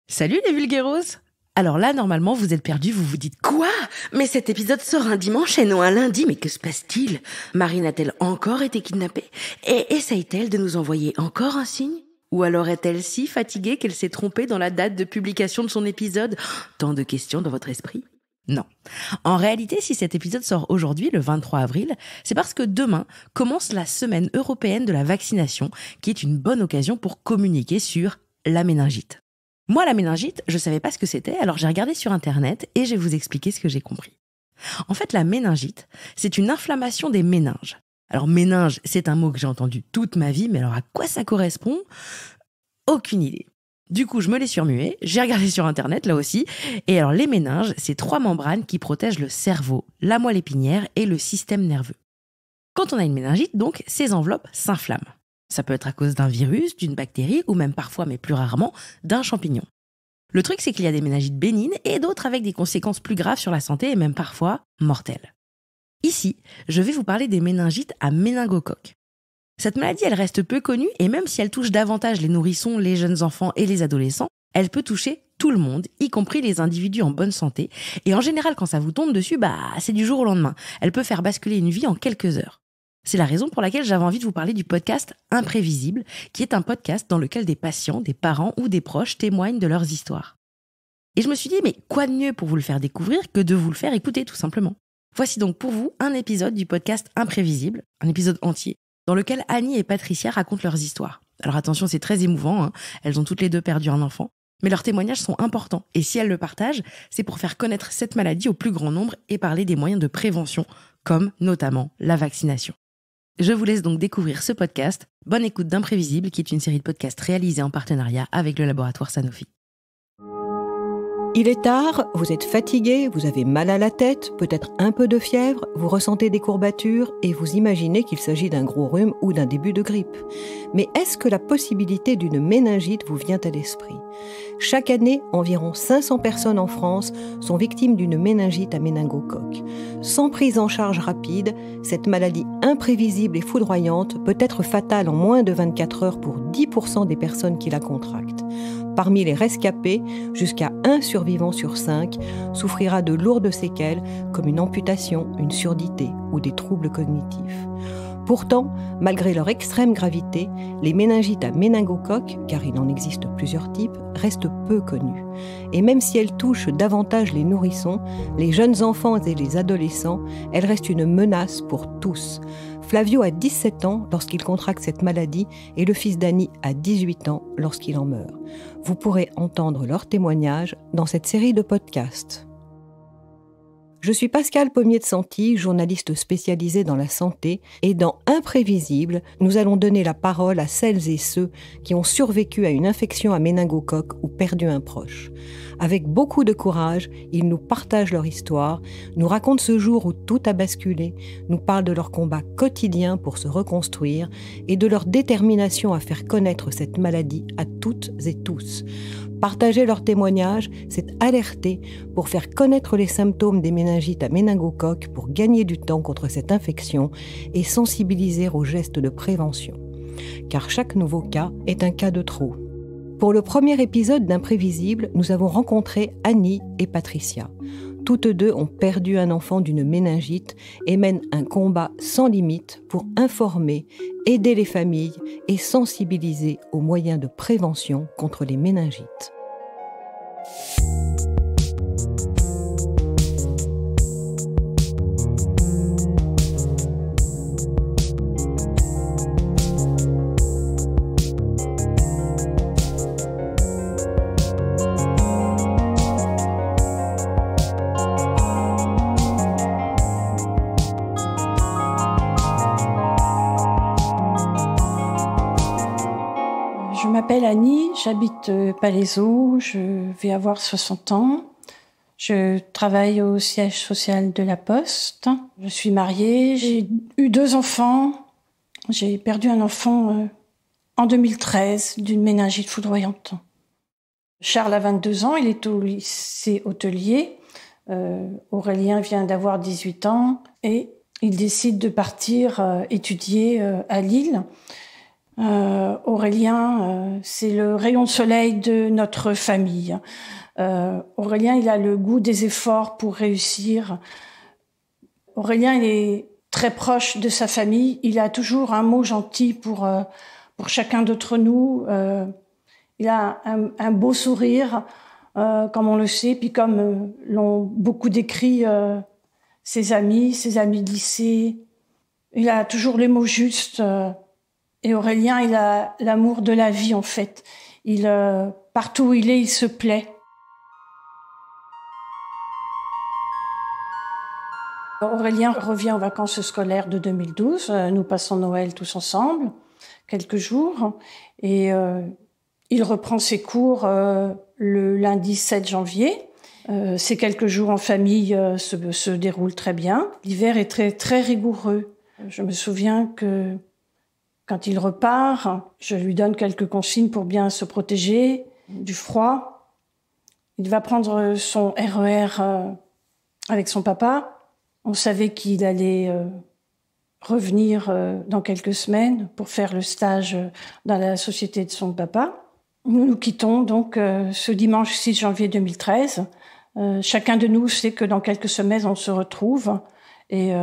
Salut les vulguéros! Alors là, normalement, vous êtes perdus, vous vous dites « Quoi ? Mais cet épisode sort un dimanche et non un lundi, mais que se passe-t-il ? Marine a-t-elle encore été kidnappée ? Et essaye-t-elle de nous envoyer encore un signe ? Ou alors est-elle si fatiguée qu'elle s'est trompée dans la date de publication de son épisode ? Tant de questions dans votre esprit ? Non. En réalité, si cet épisode sort aujourd'hui, le 23 avril, c'est parce que demain commence la semaine européenne de la vaccination, qui est une bonne occasion pour communiquer sur la méningite. Moi, la méningite, je savais pas ce que c'était, alors j'ai regardé sur Internet et je vais vous expliquer ce que j'ai compris. En fait, la méningite, c'est une inflammation des méninges. Alors, méninge, c'est un mot que j'ai entendu toute ma vie, mais alors à quoi ça correspond ? Aucune idée. Du coup, je me l'ai surmué, j'ai regardé sur Internet, là aussi, et alors les méninges, c'est 3 membranes qui protègent le cerveau, la moelle épinière et le système nerveux. Quand on a une méningite, donc, ces enveloppes s'inflamment. Ça peut être à cause d'un virus, d'une bactérie ou même parfois, mais plus rarement, d'un champignon. Le truc, c'est qu'il y a des méningites bénignes et d'autres avec des conséquences plus graves sur la santé et même parfois mortelles. Ici, je vais vous parler des méningites à méningocoque. Cette maladie, elle reste peu connue et même si elle touche davantage les nourrissons, les jeunes enfants et les adolescents, elle peut toucher tout le monde, y compris les individus en bonne santé. Et en général, quand ça vous tombe dessus, c'est du jour au lendemain. Elle peut faire basculer une vie en quelques heures. C'est la raison pour laquelle j'avais envie de vous parler du podcast Imprévisible, qui est un podcast dans lequel des patients, des parents ou des proches témoignent de leurs histoires. Et je me suis dit, mais quoi de mieux pour vous le faire découvrir que de vous le faire écouter tout simplement. Voici donc pour vous un épisode du podcast Imprévisible, un épisode entier, dans lequel Annie et Patricia racontent leurs histoires. Alors attention, c'est très émouvant, elles ont toutes les deux perdu un enfant, mais leurs témoignages sont importants. Et si elles le partagent, c'est pour faire connaître cette maladie au plus grand nombre et parler des moyens de prévention, comme notamment la vaccination. Je vous laisse donc découvrir ce podcast. Bonne écoute d'Imprévisible, qui est une série de podcasts réalisée en partenariat avec le laboratoire Sanofi. Il est tard, vous êtes fatigué, vous avez mal à la tête, peut-être un peu de fièvre, vous ressentez des courbatures et vous imaginez qu'il s'agit d'un gros rhume ou d'un début de grippe. Mais est-ce que la possibilité d'une méningite vous vient à l'esprit ? Chaque année, environ 500 personnes en France sont victimes d'une méningite à méningocoque. Sans prise en charge rapide, cette maladie imprévisible et foudroyante peut être fatale en moins de 24 heures pour 10% des personnes qui la contractent. Parmi les rescapés, jusqu'à 1 survivant sur 5 souffrira de lourdes séquelles comme une amputation, une surdité ou des troubles cognitifs. Pourtant, malgré leur extrême gravité, les méningites à méningocoque, car il en existe plusieurs types, restent peu connues. Et même si elles touchent davantage les nourrissons, les jeunes enfants et les adolescents, elles restent une menace pour tous. Flavio a 17 ans lorsqu'il contracte cette maladie et le fils d'Annie a 18 ans lorsqu'il en meurt. Vous pourrez entendre leurs témoignages dans cette série de podcasts. Je suis Pascale Pommier de Santi, journaliste spécialisée dans la santé, et dans Imprévisible, nous allons donner la parole à celles et ceux qui ont survécu à une infection à méningocoque ou perdu un proche. Avec beaucoup de courage, ils nous partagent leur histoire, nous racontent ce jour où tout a basculé, nous parlent de leur combat quotidien pour se reconstruire et de leur détermination à faire connaître cette maladie à toutes et tous. Partager leurs témoignages, c'est alerter pour faire connaître les symptômes des méningites à méningocoque pour gagner du temps contre cette infection et sensibiliser aux gestes de prévention. Car chaque nouveau cas est un cas de trop. Pour le premier épisode d'Imprévisible, nous avons rencontré Annie et Patricia. Toutes deux ont perdu un enfant d'une méningite et mènent un combat sans limite pour informer, aider les familles et sensibiliser aux moyens de prévention contre les méningites. Je m'appelle Annie, j'habite Palaiseau, je vais avoir 60 ans. Je travaille au siège social de la Poste. Je suis mariée, j'ai eu 2 enfants. J'ai perdu un enfant en 2013 d'une méningite foudroyante. Charles a 22 ans, il est au lycée hôtelier. Aurélien vient d'avoir 18 ans et il décide de partir étudier à Lille. Aurélien, c'est le rayon de soleil de notre famille. Aurélien, il a le goût des efforts pour réussir. Aurélien, il est très proche de sa famille. Il a toujours un mot gentil pour chacun d'entre nous. Il a un beau sourire, comme on le sait, puis comme l'ont beaucoup décrit ses amis de lycée. Il a toujours les mots justes. Et Aurélien, il a l'amour de la vie, en fait. Partout où il est, il se plaît. Aurélien revient aux vacances scolaires de 2012. Nous passons Noël tous ensemble, quelques jours. Et il reprend ses cours le lundi 7 janvier. Ces quelques jours en famille se déroulent très bien. L'hiver est très, très rigoureux. Je me souviens que quand il repart, je lui donne quelques consignes pour bien se protéger du froid. Il va prendre son RER avec son papa. On savait qu'il allait revenir dans quelques semaines pour faire le stage dans la société de son papa. Nous nous quittons donc ce dimanche 6 janvier 2013. Chacun de nous sait que dans quelques semaines, on se retrouve et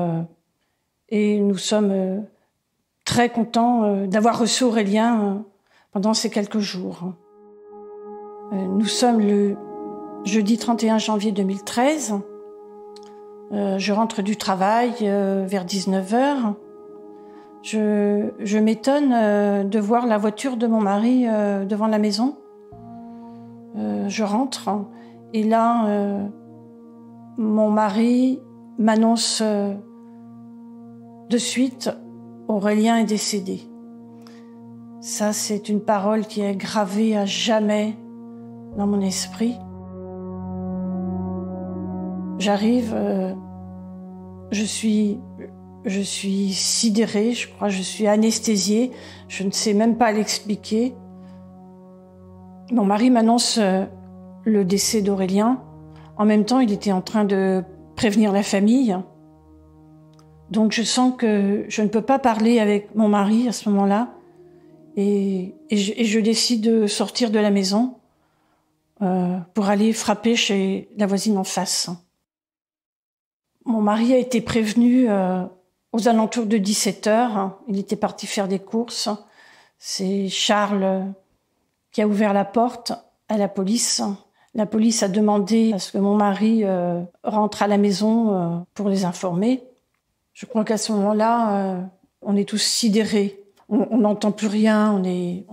nous sommes très contents d'avoir reçu Aurélien pendant ces quelques jours. Nous sommes le jeudi 31 janvier 2013. Je rentre du travail vers 19h. Je m'étonne de voir la voiture de mon mari devant la maison. Je rentre et là, mon mari m'annonce de suite « Aurélien est décédé ». Ça, c'est une parole qui est gravée à jamais dans mon esprit. J'arrive, je suis sidérée, je crois, je suis anesthésiée, je ne sais même pas l'expliquer. Mon mari m'annonce le décès d'Aurélien. En même temps, il était en train de prévenir la famille. Donc je sens que je ne peux pas parler avec mon mari à ce moment-là. Et je décide de sortir de la maison pour aller frapper chez la voisine en face. Mon mari a été prévenu aux alentours de 17h. Il était parti faire des courses. C'est Charles qui a ouvert la porte à la police. La police a demandé à ce que mon mari rentre à la maison pour les informer. Je crois qu'à ce moment-là, on est tous sidérés. On n'entend plus rien, on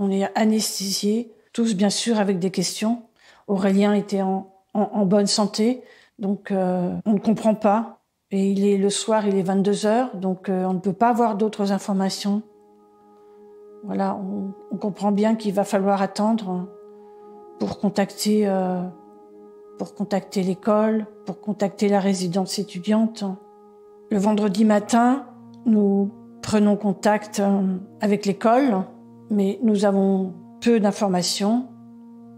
est anesthésiés. Tous, bien sûr, avec des questions. Aurélien était en bonne santé, donc on ne comprend pas. Et le soir, il est 22h, donc on ne peut pas avoir d'autres informations. Voilà, on comprend bien qu'il va falloir attendre pour contacter l'école, pour contacter la résidence étudiante. Le vendredi matin, nous prenons contact avec l'école, mais nous avons peu d'informations.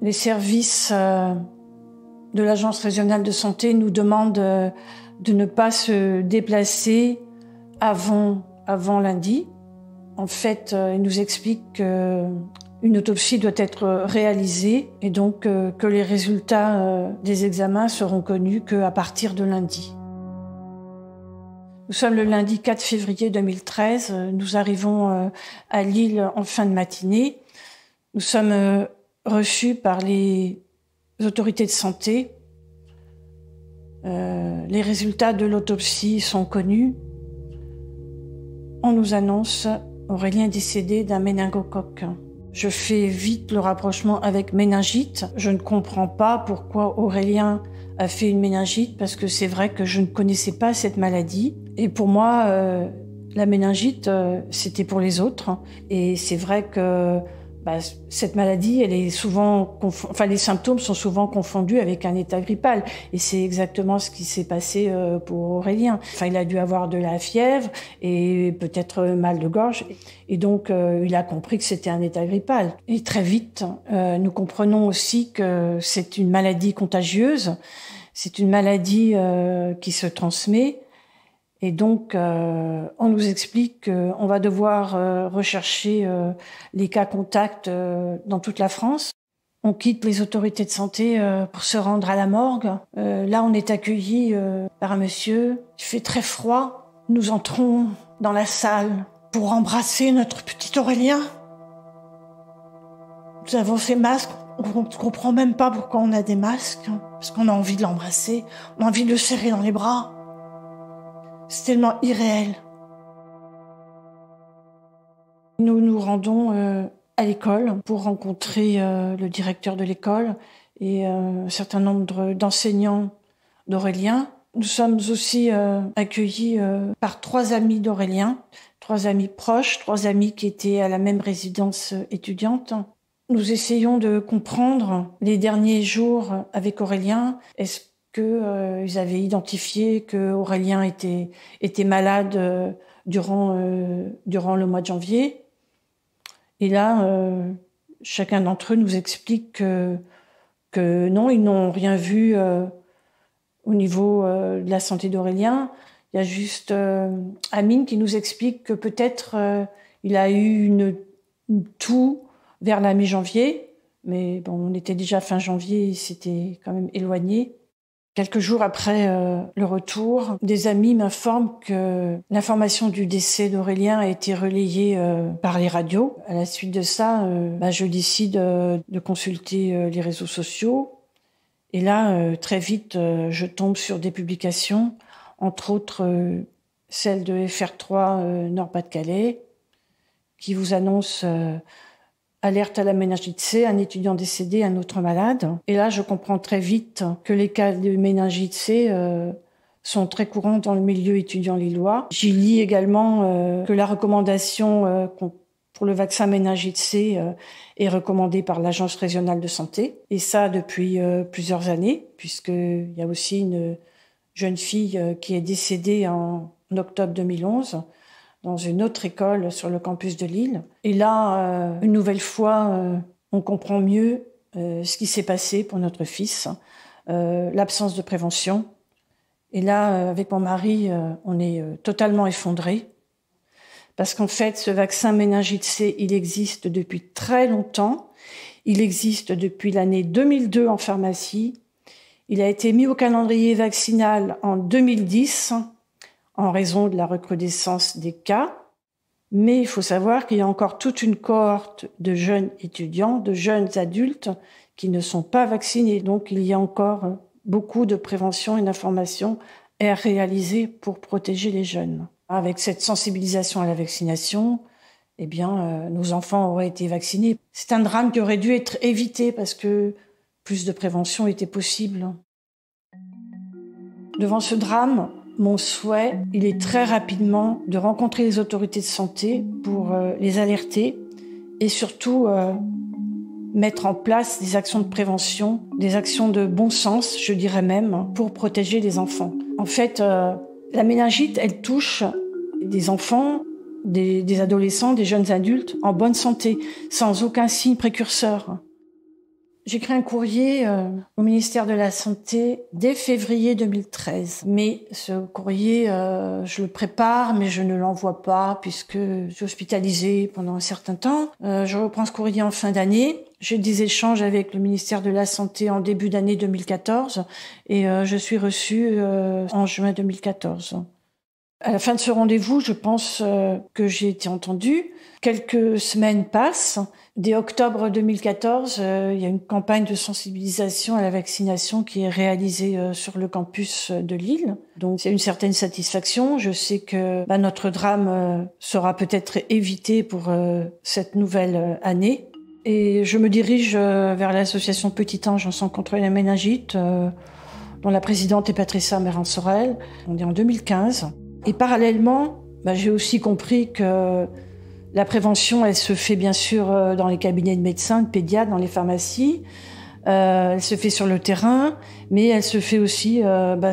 Les services de l'Agence régionale de santé nous demandent de ne pas se déplacer avant lundi. En fait, ils nous expliquent qu'une autopsie doit être réalisée et donc que les résultats des examens seront connus qu'à partir de lundi. Nous sommes le lundi 4 février 2013. Nous arrivons à Lille en fin de matinée. Nous sommes reçus par les autorités de santé. Les résultats de l'autopsie sont connus. On nous annonce Aurélien décédé d'un méningocoque. Je fais vite le rapprochement avec méningite. Je ne comprends pas pourquoi Aurélien a fait une méningite parce que c'est vrai que je ne connaissais pas cette maladie. Et pour moi, la méningite, c'était pour les autres. Et c'est vrai que cette maladie, elle est souvent, les symptômes sont souvent confondus avec un état grippal. Et c'est exactement ce qui s'est passé pour Aurélien. Il a dû avoir de la fièvre et peut-être mal de gorge. Et donc, il a compris que c'était un état grippal. Et très vite, nous comprenons aussi que c'est une maladie contagieuse. C'est une maladie qui se transmet. Et donc, on nous explique qu'on va devoir rechercher les cas contacts dans toute la France. On quitte les autorités de santé pour se rendre à la morgue. Là, on est accueillis par un monsieur. Il fait très froid. Nous entrons dans la salle pour embrasser notre petit Aurélien. Nous avons ces masques. On ne comprend même pas pourquoi on a des masques. Parce qu'on a envie de l'embrasser. On a envie de le serrer dans les bras. C'est tellement irréel. Nous nous rendons à l'école pour rencontrer le directeur de l'école et un certain nombre d'enseignants d'Aurélien. Nous sommes aussi accueillis par 3 amis d'Aurélien, 3 amis proches, 3 amis qui étaient à la même résidence étudiante. Nous essayons de comprendre les derniers jours avec Aurélien. Est-ce qu'ils avaient identifié que Aurélien était malade durant le mois de janvier. Et là, chacun d'entre eux nous explique que non, ils n'ont rien vu au niveau de la santé d'Aurélien. Il y a juste Amine qui nous explique que peut-être il a eu une toux vers la mi-janvier, mais bon, on était déjà fin janvier, c'était quand même éloigné. Quelques jours après le retour, des amis m'informent que l'information du décès d'Aurélien a été relayée par les radios. À la suite de ça, je décide de consulter les réseaux sociaux. Et là, très vite, je tombe sur des publications, entre autres celle de FR3 Nord-Pas-de-Calais, qui vous annonce... alerte à la méningite C, un étudiant décédé, un autre malade. Et là, je comprends très vite que les cas de méningite C sont très courants dans le milieu étudiant lillois. J'y lis également que la recommandation pour le vaccin méningite C est recommandée par l'Agence régionale de santé. Et ça depuis plusieurs années, puisqu'il y a aussi une jeune fille qui est décédée en octobre 2011 dans une autre école sur le campus de Lille. Et là, une nouvelle fois, on comprend mieux ce qui s'est passé pour notre fils, l'absence de prévention. Et là, avec mon mari, on est totalement effondrés. Parce qu'en fait, ce vaccin méningite C, il existe depuis très longtemps. Il existe depuis l'année 2002 en pharmacie. Il a été mis au calendrier vaccinal en 2010, en raison de la recrudescence des cas. Mais il faut savoir qu'il y a encore toute une cohorte de jeunes étudiants, de jeunes adultes qui ne sont pas vaccinés. Donc, il y a encore beaucoup de prévention et d'information à réaliser pour protéger les jeunes. Avec cette sensibilisation à la vaccination, nos enfants auraient été vaccinés. C'est un drame qui aurait dû être évité parce que plus de prévention était possible. Devant ce drame, mon souhait, il est très rapidement de rencontrer les autorités de santé pour les alerter et surtout mettre en place des actions de prévention, des actions de bon sens, je dirais même, pour protéger les enfants. En fait, la méningite, elle touche des enfants, des adolescents, des jeunes adultes en bonne santé, sans aucun signe précurseur. J'écris un courrier au ministère de la Santé dès février 2013. Mais ce courrier, je le prépare, mais je ne l'envoie pas puisque je suis hospitalisée pendant un certain temps. Je reprends ce courrier en fin d'année. J'ai des échanges avec le ministère de la Santé en début d'année 2014 et je suis reçue en juin 2014. À la fin de ce rendez-vous, je pense que j'ai été entendue. Quelques semaines passent. Dès octobre 2014, il y a une campagne de sensibilisation à la vaccination qui est réalisée sur le campus de Lille. Donc, c'est une certaine satisfaction. Je sais que notre drame sera peut-être évité pour cette nouvelle année. Et je me dirige vers l'association Petit Ange en sang contre la méningite, dont la présidente est Patricia Mérin-Sorel. On est en 2015. Et parallèlement, j'ai aussi compris que la prévention, elle se fait bien sûr dans les cabinets de médecins, de pédiatres, dans les pharmacies. Elle se fait sur le terrain, mais elle se fait aussi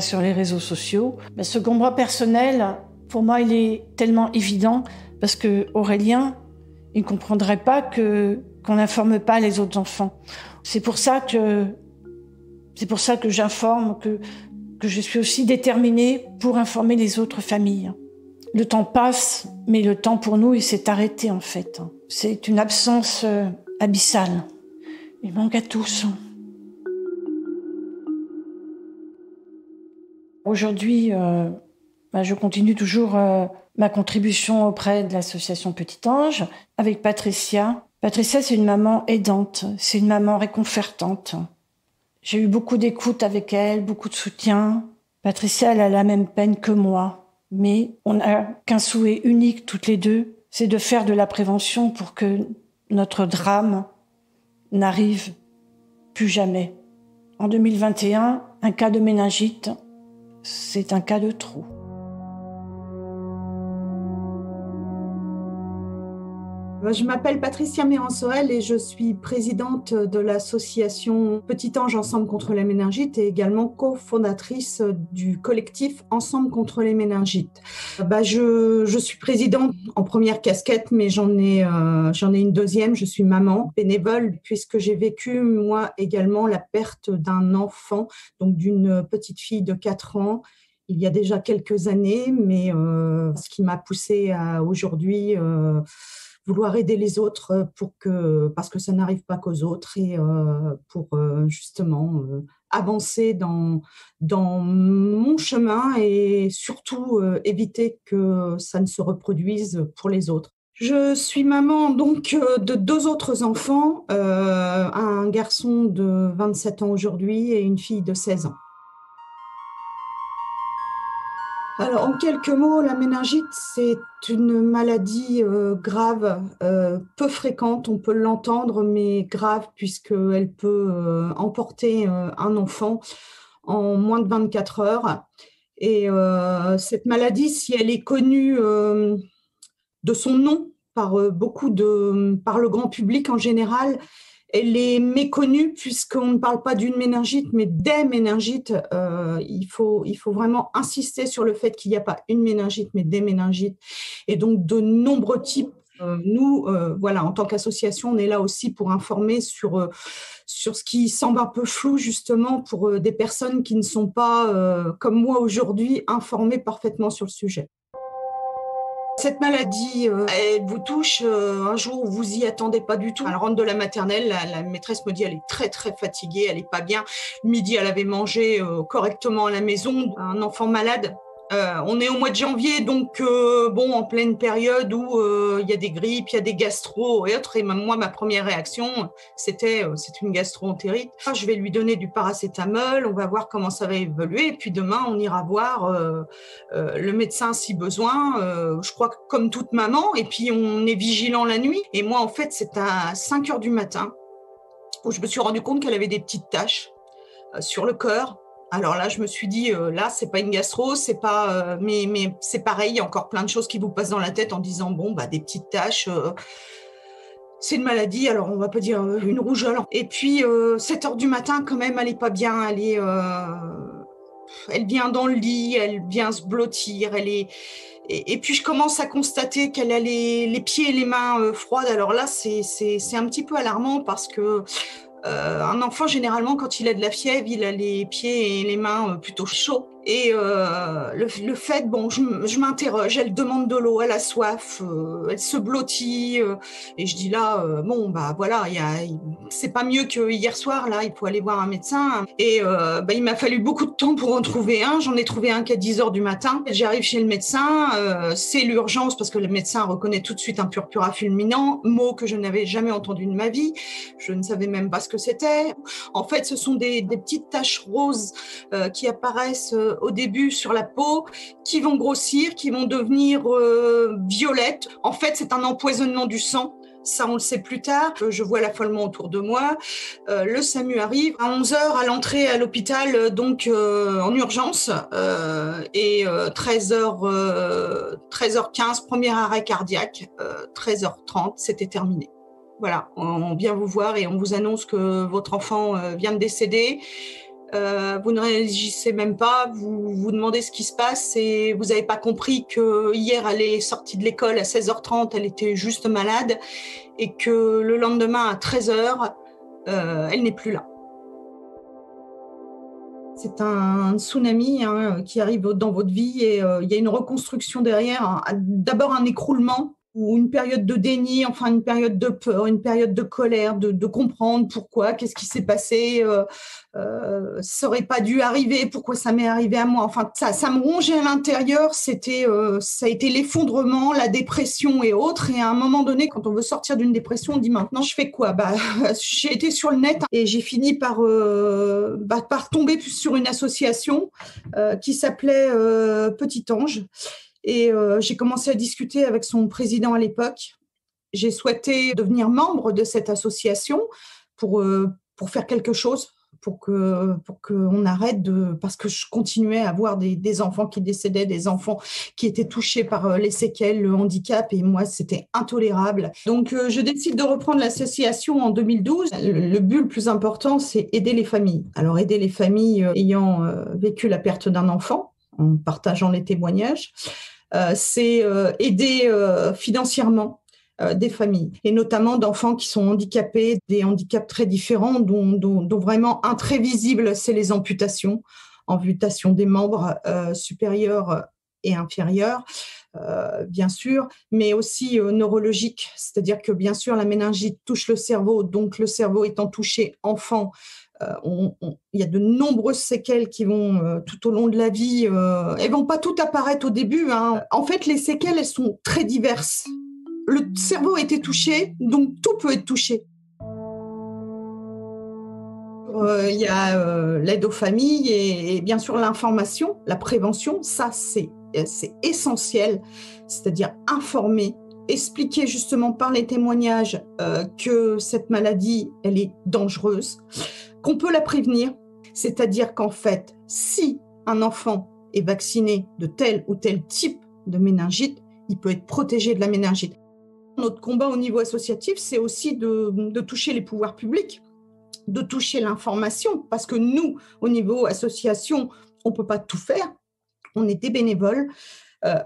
sur les réseaux sociaux. Ce combat personnel, pour moi, il est tellement évident parce que Aurélien, il ne comprendrait pas qu'on n'informe pas les autres enfants. C'est pour ça que j'informe, que que je suis aussi déterminée pour informer les autres familles. Le temps passe, mais le temps pour nous, il s'est arrêté en fait. C'est une absence abyssale. Il manque à tous. Aujourd'hui, je continue toujours ma contribution auprès de l'association Petit Ange avec Patricia. Patricia, c'est une maman aidante, c'est une maman réconfortante. J'ai eu beaucoup d'écoute avec elle, beaucoup de soutien. Patricia, elle a la même peine que moi, mais on n'a qu'un souhait unique toutes les deux, c'est de faire de la prévention pour que notre drame n'arrive plus jamais. En 2021, un cas de méningite, c'est un cas de trop. Je m'appelle Patricia Méransorel et je suis présidente de l'association Petit Ange Ensemble contre les méningites et également cofondatrice du collectif Ensemble contre les méningites. Je suis présidente en première casquette, mais j'en ai une deuxième. Je suis maman bénévole puisque j'ai vécu moi également la perte d'un enfant, donc d'une petite fille de 4 ans. Il y a déjà quelques années, mais ce qui m'a poussée à aujourd'hui vouloir aider les autres parce que ça n'arrive pas qu'aux autres et pour justement avancer dans mon chemin et surtout éviter que ça ne se reproduise pour les autres. Je suis maman donc de 2 autres enfants, un garçon de 27 ans aujourd'hui et une fille de 16 ans. Alors, en quelques mots, la méningite, c'est une maladie grave, peu fréquente, on peut l'entendre, mais grave puisqu'elle peut emporter un enfant en moins de 24 heures. Et cette maladie, si elle est connue de son nom par par le grand public en général, elle est méconnue puisqu'on ne parle pas d'une méningite, mais des méningites. Il faut vraiment insister sur le fait qu'il n'y a pas une méningite, mais des méningites. Et donc, de nombreux types. Nous, en tant qu'association, on est là aussi pour informer sur ce qui semble un peu flou, justement, pour des personnes qui ne sont pas, comme moi aujourd'hui, informées parfaitement sur le sujet. Cette maladie, elle vous touche un jour où vous y attendez pas du tout. Elle rentre de la maternelle, la maîtresse me dit elle est très très fatiguée, elle est pas bien. Le midi, elle avait mangé correctement à la maison. Un enfant malade. On est au mois de janvier, donc en pleine période où il y a des grippes, il y a des gastro et autres. Et moi, ma première réaction, c'est une gastro-entérite. Je vais lui donner du paracétamol, on va voir comment ça va évoluer. Et puis demain, on ira voir le médecin si besoin. Je crois que comme toute maman, et puis on est vigilant la nuit. Et moi, en fait, c'est à 5 heures du matin où je me suis rendu compte qu'elle avait des petites taches sur le cœur. Alors là, je me suis dit, là, c'est pas une gastro, c'est pas, mais c'est pareil, il y a encore plein de choses qui vous passent dans la tête en disant, des petites taches, c'est une maladie, alors on va pas dire une rougeole. Et puis, 7 heures du matin, quand même, elle est pas bien, elle vient dans le lit, elle vient se blottir, et puis je commence à constater qu'elle a les pieds et les mains froides. Alors là, c'est un petit peu alarmant parce que un enfant, généralement, quand il a de la fièvre, il a les pieds et les mains plutôt chauds. Et le fait, je m'interroge, elle demande de l'eau, elle a soif, elle se blottit. Et je dis là, c'est pas mieux que hier soir, là, il faut aller voir un médecin. Et il m'a fallu beaucoup de temps pour en trouver un. J'en ai trouvé un qu'à 10 heures du matin. J'arrive chez le médecin, c'est l'urgence parce que le médecin reconnaît tout de suite un purpura fulminant, mot que je n'avais jamais entendu de ma vie. Je ne savais même pas ce que c'était. En fait, ce sont des petites taches roses qui apparaissent au début sur la peau, qui vont grossir, qui vont devenir violettes. En fait, c'est un empoisonnement du sang. Ça, on le sait plus tard. Je vois l'affolement autour de moi. Le SAMU arrive à 11h à l'entrée à l'hôpital, en urgence. Et 13h15, premier arrêt cardiaque. 13h30, c'était terminé. Voilà, on vient vous voir et on vous annonce que votre enfant vient de décéder. Vous ne réagissez même pas, vous vous demandez ce qui se passe et vous n'avez pas compris que hier elle est sortie de l'école à 16h30, elle était juste malade et que le lendemain à 13h, elle n'est plus là. C'est un tsunami qui arrive dans votre vie et il y a une reconstruction derrière. D'abord un écroulement ou une période de déni, enfin une période de peur, une période de colère, de comprendre pourquoi, qu'est-ce qui s'est passé, ça n'aurait pas dû arriver, pourquoi ça m'est arrivé à moi. Enfin, ça me rongeait à l'intérieur, ça a été l'effondrement, la dépression et autres. Et à un moment donné, quand on veut sortir d'une dépression, on dit maintenant, je fais quoi ? J'ai été sur le net et j'ai fini par tomber sur une association qui s'appelait Petit Ange. Et j'ai commencé à discuter avec son président à l'époque. J'ai souhaité devenir membre de cette association pour faire quelque chose, pour qu'on arrête parce que je continuais à avoir des enfants qui décédaient, des enfants qui étaient touchés par les séquelles, le handicap, et moi, c'était intolérable. Donc, je décide de reprendre l'association en 2012. Le but le plus important, c'est aider les familles. Alors, aider les familles ayant vécu la perte d'un enfant, en partageant les témoignages. C'est aider financièrement des familles, et notamment d'enfants qui sont handicapés, des handicaps très différents, dont vraiment un très visible, c'est les amputations des membres supérieurs et inférieurs, bien sûr, mais aussi neurologiques, c'est-à-dire que bien sûr la méningite touche le cerveau, donc le cerveau étant touché enfant, il y a de nombreuses séquelles qui vont tout au long de la vie. Elles vont pas toutes apparaître au début. En fait, les séquelles, elles sont très diverses. Le cerveau a été touché, donc tout peut être touché. Il y a l'aide aux familles et bien sûr l'information, la prévention. Ça, c'est essentiel. C'est-à-dire informer, expliquer justement par les témoignages que cette maladie, elle est dangereuse, qu'on peut la prévenir, c'est-à-dire qu'en fait, si un enfant est vacciné de tel ou tel type de méningite, il peut être protégé de la méningite. Notre combat au niveau associatif, c'est aussi de toucher les pouvoirs publics, de toucher l'information, parce que nous, au niveau association, on ne peut pas tout faire, on est des bénévoles.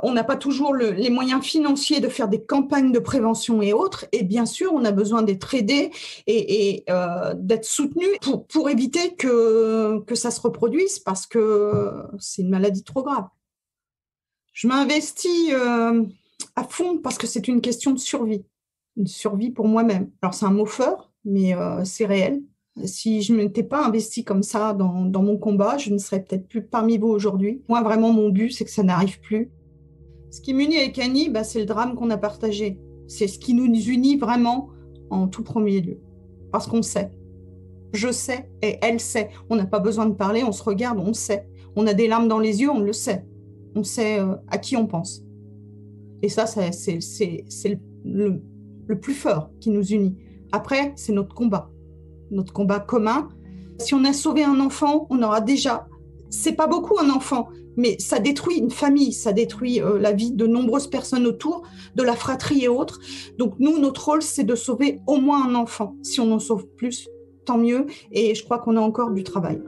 On n'a pas toujours les moyens financiers de faire des campagnes de prévention et autres. Et bien sûr, on a besoin d'être aidés et d'être soutenus pour éviter que ça se reproduise, parce que c'est une maladie trop grave. Je m'investis à fond parce que c'est une question de survie. Une survie pour moi-même. Alors, c'est un mot fort, mais c'est réel. Si je ne m'étais pas investie comme ça dans mon combat, je ne serais peut-être plus parmi vous aujourd'hui. Moi, vraiment, mon but, c'est que ça n'arrive plus. Ce qui m'unit avec Annie, c'est le drame qu'on a partagé. C'est ce qui nous unit vraiment en tout premier lieu. Parce qu'on sait. Je sais et elle sait. On n'a pas besoin de parler, on se regarde, on sait. On a des larmes dans les yeux, on le sait. On sait à qui on pense. Et ça, c'est le plus fort qui nous unit. Après, c'est notre combat commun. Si on a sauvé un enfant, on aura déjà... C'est pas beaucoup un enfant, mais ça détruit une famille, ça détruit la vie de nombreuses personnes autour, de la fratrie et autres. Donc nous, notre rôle, c'est de sauver au moins un enfant. Si on en sauve plus, tant mieux. Et je crois qu'on a encore du travail.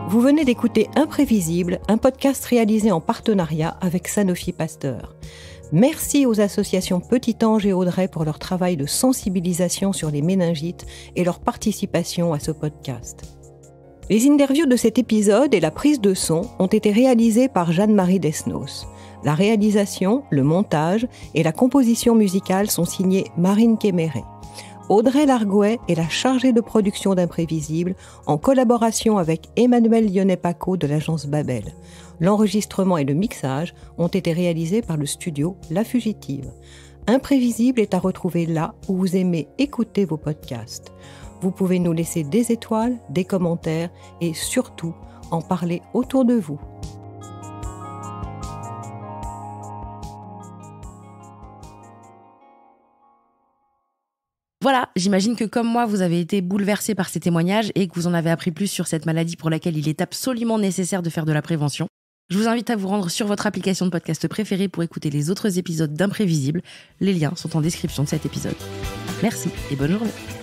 Vous venez d'écouter Imprévisible, un podcast réalisé en partenariat avec Sanofi Pasteur. Merci aux associations Petit Ange et Audrey pour leur travail de sensibilisation sur les méningites et leur participation à ce podcast. Les interviews de cet épisode et la prise de son ont été réalisées par Jeanne-Marie Desnos. La réalisation, le montage et la composition musicale sont signés Marine Kéméré. Audrey Largouet est la chargée de production d'Imprévisible en collaboration avec Emmanuel Lyonnais-Paco de l'agence Babel. L'enregistrement et le mixage ont été réalisés par le studio La Fugitive. Imprévisible est à retrouver là où vous aimez écouter vos podcasts. Vous pouvez nous laisser des étoiles, des commentaires et surtout en parler autour de vous. Voilà, j'imagine que comme moi, vous avez été bouleversés par ces témoignages et que vous en avez appris plus sur cette maladie pour laquelle il est absolument nécessaire de faire de la prévention. Je vous invite à vous rendre sur votre application de podcast préférée pour écouter les autres épisodes d'Imprévisible. Les liens sont en description de cet épisode. Merci et bonne journée.